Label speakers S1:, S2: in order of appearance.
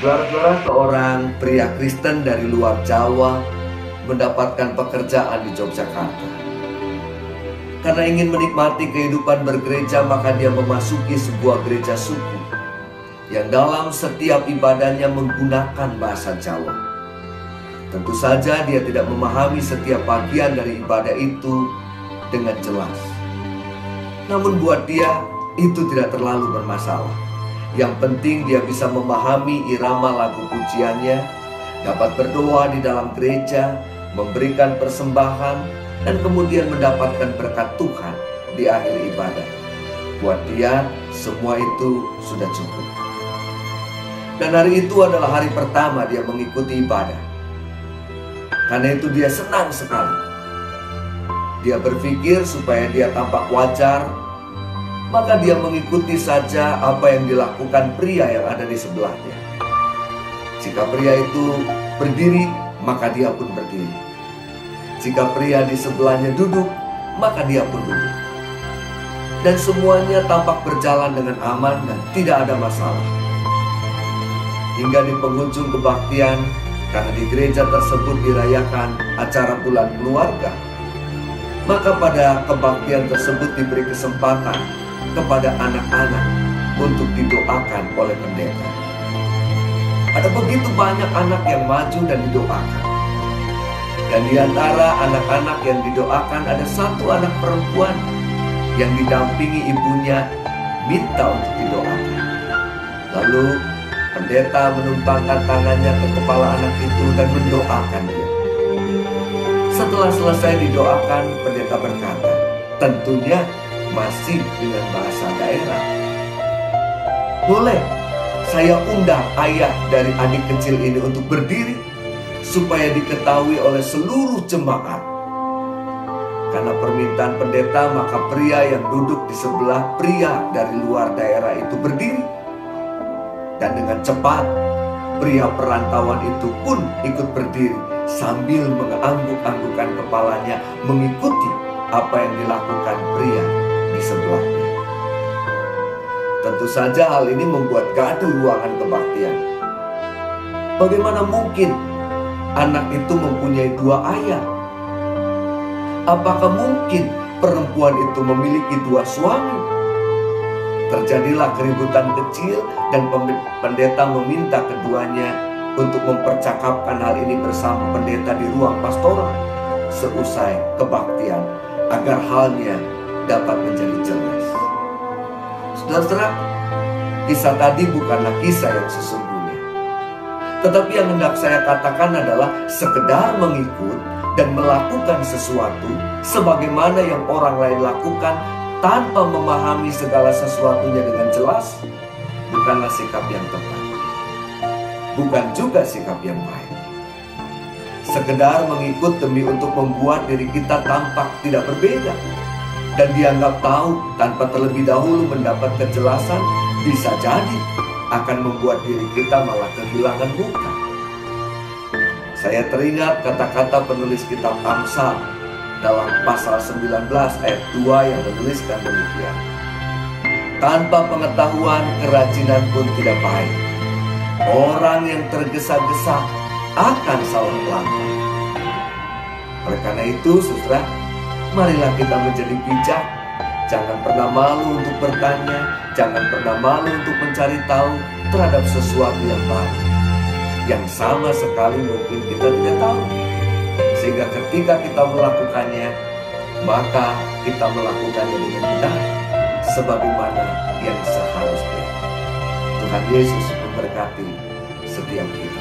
S1: Saudara-saudara, seorang pria Kristen dari luar Jawa mendapatkan pekerjaan di Yogyakarta. Karena ingin menikmati kehidupan bergereja, maka dia memasuki sebuah gereja suku yang dalam setiap ibadahnya menggunakan bahasa Jawa. Tentu saja dia tidak memahami setiap bagian dari ibadah itu dengan jelas. Namun buat dia itu tidak terlalu bermasalah. Yang penting dia bisa memahami irama lagu pujiannya, dapat berdoa di dalam gereja, memberikan persembahan, dan kemudian mendapatkan berkat Tuhan di akhir ibadah. Buat dia semua itu sudah cukup. Dan hari itu adalah hari pertama dia mengikuti ibadah. Karena itu dia senang sekali. Dia berpikir supaya dia tampak wajar, maka dia mengikuti saja apa yang dilakukan pria yang ada di sebelahnya. Jika pria itu berdiri, maka dia pun berdiri. Jika pria di sebelahnya duduk, maka dia pun duduk. Dan semuanya tampak berjalan dengan aman dan tidak ada masalah. Hingga di penghujung kebaktian, karena di gereja tersebut dirayakan acara bulan keluarga, maka pada kebaktian tersebut diberi kesempatan kepada anak-anak untuk didoakan oleh pendeta. Ada begitu banyak anak yang maju dan didoakan. Dan di antara anak-anak yang didoakan ada satu anak perempuan yang didampingi ibunya minta untuk didoakan. Lalu pendeta menumpangkan tangannya ke kepala anak itu dan mendoakan dia. Setelah selesai didoakan, pendeta berkata, tentunya masih dengan bahasa daerah. Boleh saya undang ayah dari adik kecil ini untuk berdiri supaya diketahui oleh seluruh jemaat. Karena permintaan pendeta, maka pria yang duduk di sebelah pria dari luar daerah itu berdiri. Dan dengan cepat pria perantauan itu pun ikut berdiri sambil mengangguk-anggukkan kepalanya mengikuti apa yang dilakukan pria di sebelahnya. Tentu saja hal ini membuat gaduh ruangan kebaktian. Bagaimana mungkin anak itu mempunyai dua ayah? Apakah mungkin perempuan itu memiliki dua suami? Terjadilah keributan kecil dan pendeta meminta keduanya untuk mempercakapkan hal ini bersama pendeta di ruang pastoral seusai kebaktian agar halnya dapat menjadi jelas. Saudara, kisah tadi bukanlah kisah yang sesungguhnya. Tetapi yang hendak saya katakan adalah sekedar mengikut dan melakukan sesuatu sebagaimana yang orang lain lakukan tanpa memahami segala sesuatunya dengan jelas, bukanlah sikap yang tepat. Bukan juga sikap yang baik. Sekedar mengikut demi untuk membuat diri kita tampak tidak berbeda dan dianggap tahu tanpa terlebih dahulu mendapat kejelasan, bisa jadi akan membuat diri kita malah kehilangan muka. Saya teringat kata-kata penulis kitab Amsal dalam pasal 19 ayat 2 yang menuliskan demikian. Tanpa pengetahuan kerajinan pun tidak baik. Orang yang tergesa-gesa akan salah langkah. Oleh karena itu, saudara, marilah kita menjadi bijak. Jangan pernah malu untuk bertanya, jangan pernah malu untuk mencari tahu terhadap sesuatu yang baru, yang sama sekali mungkin kita tidak tahu. Sehingga ketika kita melakukannya, maka kita melakukannya dengan benar, sebagaimana yang seharusnya. Tuhan Yesus memberkati setiap kita.